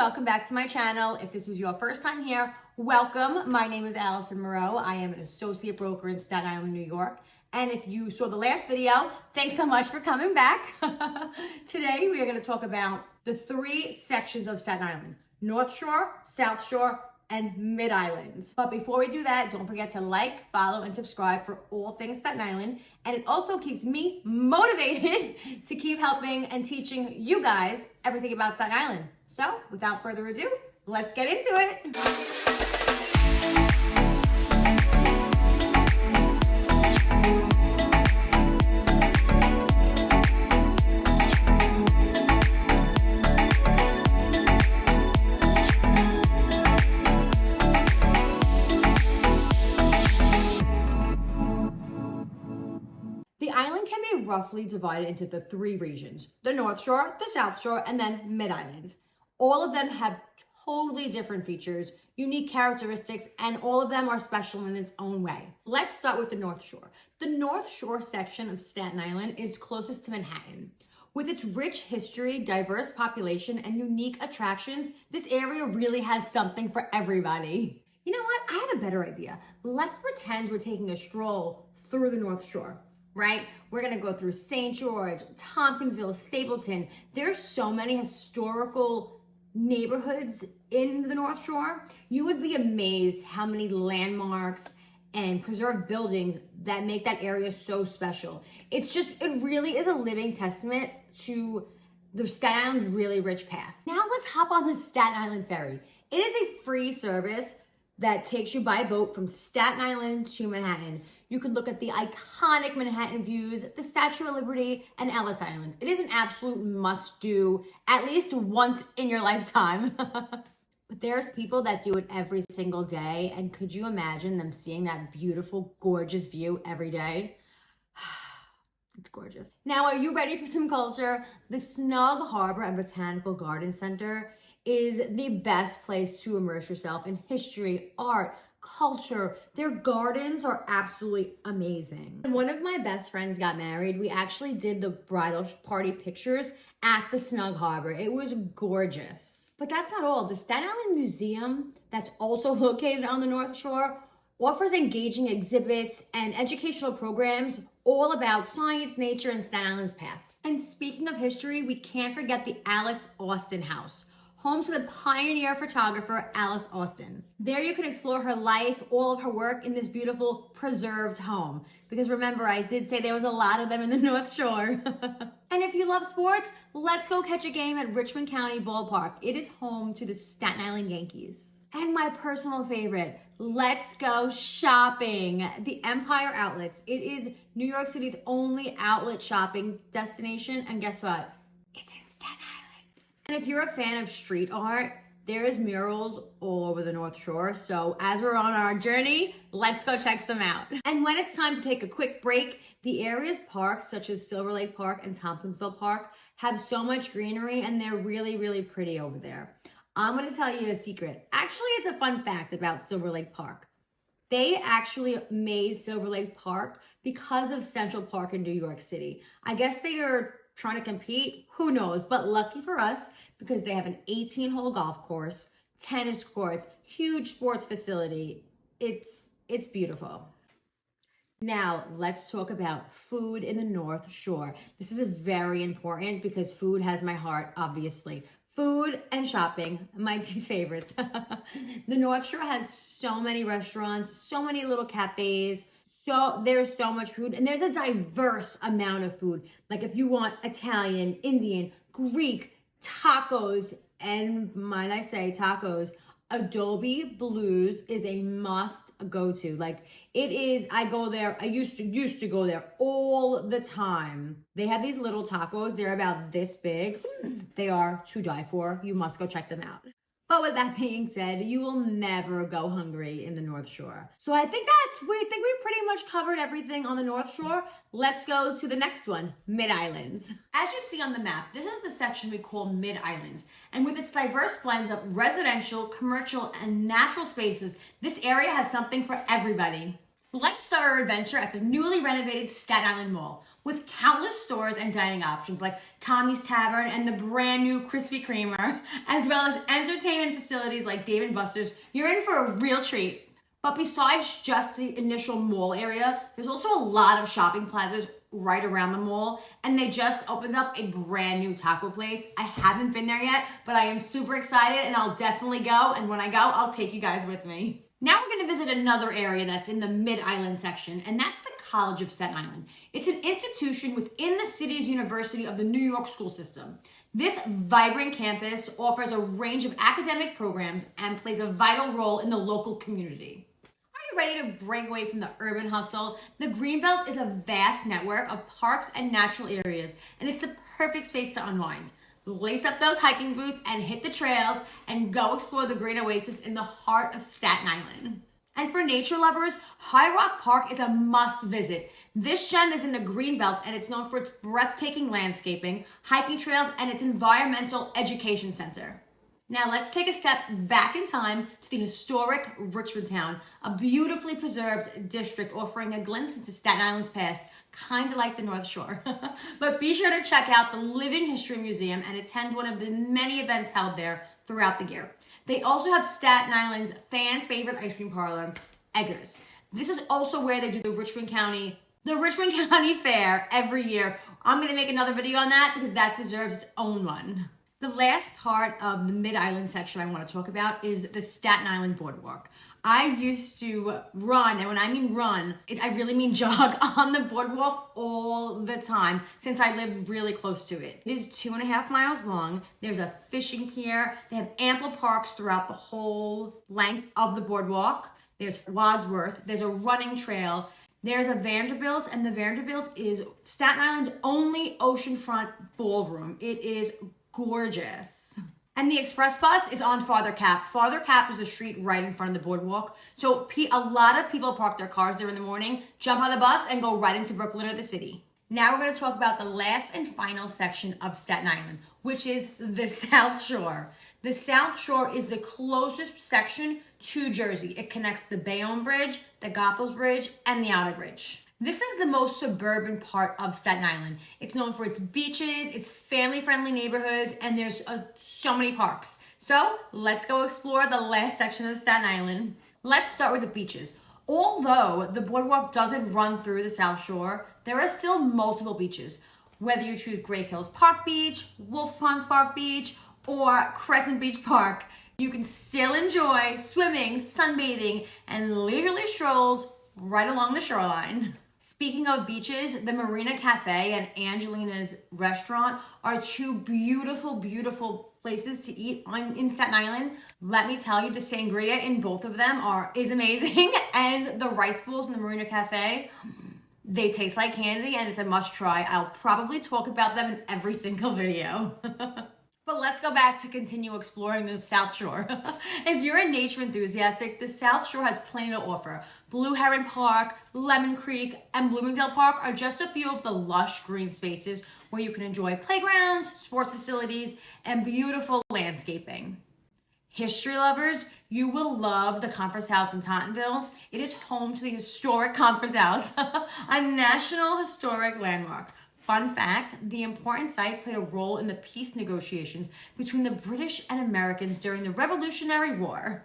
welcome back to my channel. If this is your first time here, welcome. My name is Allison Mireau. I am an associate broker in Staten Island, New York. And if you saw the last video, thanks so much for coming back. Today, we are going to talk about the three sections of Staten Island: North Shore, South Shore, and Mid-Islands. But before we do that, don't forget to like, follow, and subscribe for all things Staten Island. And it also keeps me motivated to keep helping and teaching you guys everything about Staten Island. So without further ado, let's get into it. The island can be roughly divided into the three regions: the North Shore, the South Shore, and then Mid-Islands. All of them have totally different features, unique characteristics, and all of them are special in its own way. Let's start with the North Shore. The North Shore section of Staten Island is closest to Manhattan. With its rich history, diverse population, and unique attractions, this area really has something for everybody. You know what? I have a better idea. Let's pretend we're taking a stroll through the North Shore. Right? We're gonna go through St. George, Tompkinsville, Stapleton. There's so many historical neighborhoods in the North Shore. You would be amazed how many landmarks and preserved buildings that make that area so special. It really is a living testament to the Staten Island's really rich past. Now let's hop on the Staten Island Ferry. It is a free service that takes you by boat from Staten Island to Manhattan. You can look at the iconic Manhattan views, the Statue of Liberty, and Ellis Island. It is an absolute must-do, at least once in your lifetime. But there's people that do it every single day, and could you imagine them seeing that beautiful, gorgeous view every day? It's gorgeous. Now, are you ready for some culture? The Snug Harbor and Botanical Garden Center is the best place to immerse yourself in history, art, culture. Their gardens are absolutely amazing. When one of my best friends got married, we actually did the bridal party pictures at the Snug Harbor. It was gorgeous. But that's not all. The Staten Island Museum, that's also located on the North Shore, offers engaging exhibits and educational programs all about science, nature, and Staten Island's past. And speaking of history, we can't forget the Alice Austin House, home to the pioneer photographer, Alice Austin. There you can explore her life, all of her work in this beautiful preserved home. Because remember, I did say there was a lot of them in the North Shore. And if you love sports, let's go catch a game at Richmond County Ballpark. It is home to the Staten Island Yankees. And my personal favorite, let's go shopping. The Empire Outlets. It is New York City's only outlet shopping destination. And guess what? It's in Staten Island. And if you're a fan of street art, there is murals all over the North Shore. So as we're on our journey, let's go check some out. And when it's time to take a quick break, the area's parks, such as Silver Lake Park and Tompkinsville Park, have so much greenery and they're really, really pretty over there. I'm gonna tell you a secret. Actually, it's a fun fact about Silver Lake Park. They actually made Silver Lake Park because of Central Park in New York City. I guess they are trying to compete, who knows, but lucky for us because they have an 18-hole golf course, tennis courts, huge sports facility. It's beautiful. Now, let's talk about food in the North Shore. This is very important because food has my heart, obviously. Food and shopping, my two favorites. The North Shore has so many restaurants, so many little cafes. So there's so much food and there's a diverse amount of food. Like if you want Italian, Indian, Greek, tacos, and might I say tacos, Adobe Blues is a must go to. Like it is, I go there, I used to go there all the time. They have these little tacos, they're about this big. They are to die for. You must go check them out. But with that being said, you will never go hungry in the North Shore. So I think we pretty much covered everything on the North Shore. Let's go to the next one, Mid-Islands. As you see on the map, this is the section we call Mid-Islands. And with its diverse blends of residential, commercial, and natural spaces, this area has something for everybody. Let's start our adventure at the newly renovated Staten Island Mall. with countless stores and dining options like Tommy's Tavern and the brand new Krispy Kremer, as well as entertainment facilities like Dave & Buster's. You're in for a real treat. But besides just the initial mall area, there's also a lot of shopping plazas right around the mall, and they just opened up a brand new taco place. I haven't been there yet, but I am super excited and I'll definitely go, and when I go, I'll take you guys with me. Now we're gonna visit another area that's in the Mid-Island section, and that's the College of Staten Island. It's an institution within the city's University of the New York school system. This vibrant campus offers a range of academic programs and plays a vital role in the local community. Ready to break away from the urban hustle? The Greenbelt is a vast network of parks and natural areas, and it's the perfect space to unwind. Lace up those hiking boots and hit the trails and go explore the green oasis in the heart of Staten Island. And for nature lovers, High Rock Park is a must visit. This gem is in the Greenbelt, and it's known for its breathtaking landscaping, hiking trails, and its environmental education center. Now let's take a step back in time to the historic Richmond town, a beautifully preserved district offering a glimpse into Staten Island's past, kind of like the North Shore. But be sure to check out the Living History Museum and attend one of the many events held there throughout the year. They also have Staten Island's fan favorite ice cream parlor, Eggers. This is also where they do the Richmond County Fair every year. I'm gonna make another video on that because that deserves its own one. The last part of the Mid-Island section I want to talk about is the Staten Island Boardwalk. I used to run, and when I mean run, I really mean jog on the boardwalk all the time since I lived really close to it. It is 2.5 miles long. There's a fishing pier. They have ample parks throughout the whole length of the boardwalk. There's Wadsworth. There's a running trail. There's a Vanderbilt, and the Vanderbilt is Staten Island's only oceanfront ballroom. It is gorgeous. And the express bus is on Father Cap. Father Cap is a street right in front of the boardwalk. So a lot of people park their cars there in the morning, jump on the bus, and go right into Brooklyn or the city. Now we're going to talk about the last and final section of Staten Island, which is the South Shore. The South Shore is the closest section to Jersey. It connects the Bayonne Bridge, the Goethals Bridge, and the Outer Bridge. This is the most suburban part of Staten Island. It's known for its beaches, its family-friendly neighborhoods, and there's so many parks. So let's go explore the last section of Staten Island. Let's start with the beaches. Although the boardwalk doesn't run through the South Shore, there are still multiple beaches. Whether you choose Great Hills Park Beach, Wolf's Ponds Park Beach, or Crescent Beach Park, you can still enjoy swimming, sunbathing, and leisurely strolls right along the shoreline. Speaking of beaches, the Marina Cafe and Angelina's restaurant are two beautiful, beautiful places to eat in Staten Island. Let me tell you, the sangria in both of them is amazing, and the rice bowls in the Marina Cafe, they taste like candy, and it's a must try. I'll probably talk about them in every single video. But let's go back to continue exploring the South Shore. If you're a nature enthusiastic, the South Shore has plenty to offer. Blue Heron Park, Lemon Creek, and Bloomingdale Park are just a few of the lush green spaces where you can enjoy playgrounds, sports facilities, and beautiful landscaping. History lovers, you will love the Conference House in Tottenville. It is home to the historic Conference House, a National Historic Landmark. Fun fact, the important site played a role in the peace negotiations between the British and Americans during the Revolutionary War.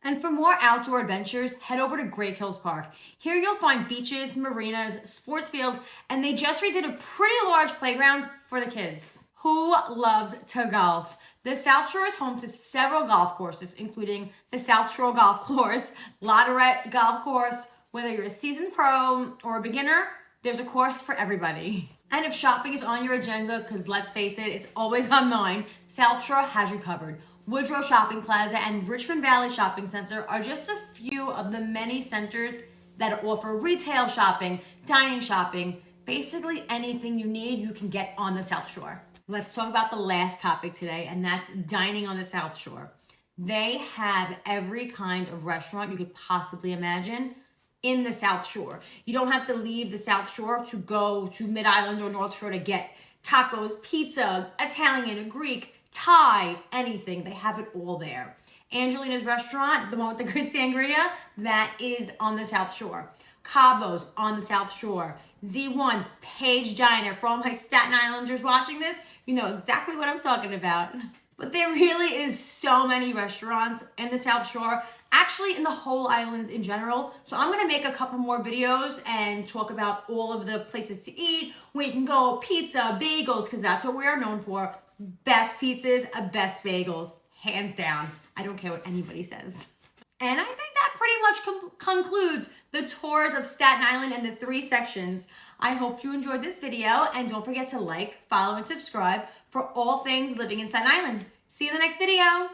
And for more outdoor adventures, head over to Great Hills Park. Here you'll find beaches, marinas, sports fields, and they just redid a pretty large playground for the kids. Who loves to golf? The South Shore is home to several golf courses, including the South Shore Golf Course, Latourette Golf Course. Whether you're a seasoned pro or a beginner, there's a course for everybody. And if shopping is on your agenda, because let's face it, it's always on mine, South Shore has you covered. Woodrow Shopping Plaza and Richmond Valley Shopping Center are just a few of the many centers that offer retail shopping, dining shopping, basically anything you need you can get on the South Shore. Let's talk about the last topic today, and that's dining on the South Shore. They have every kind of restaurant you could possibly imagine in the South Shore. You don't have to leave the South Shore to go to Mid-Island or North Shore to get tacos, pizza, Italian, Greek, Thai, anything. They have it all there. Angelina's restaurant, the one with the good sangria, that is on the South Shore. Cabo's on the South Shore. Z1, Page Diner. For all my Staten Islanders watching this, you know exactly what I'm talking about. But there really is so many restaurants in the South Shore, actually in the whole islands in general. So I'm gonna make a couple more videos and talk about all of the places to eat, where you can go, pizza, bagels, because that's what we are known for. Best pizzas, best bagels, hands down. I don't care what anybody says. And I think that pretty much concludes the tours of Staten Island and the 3 sections. I hope you enjoyed this video, and don't forget to like, follow, and subscribe for all things living in Staten Island. See you in the next video.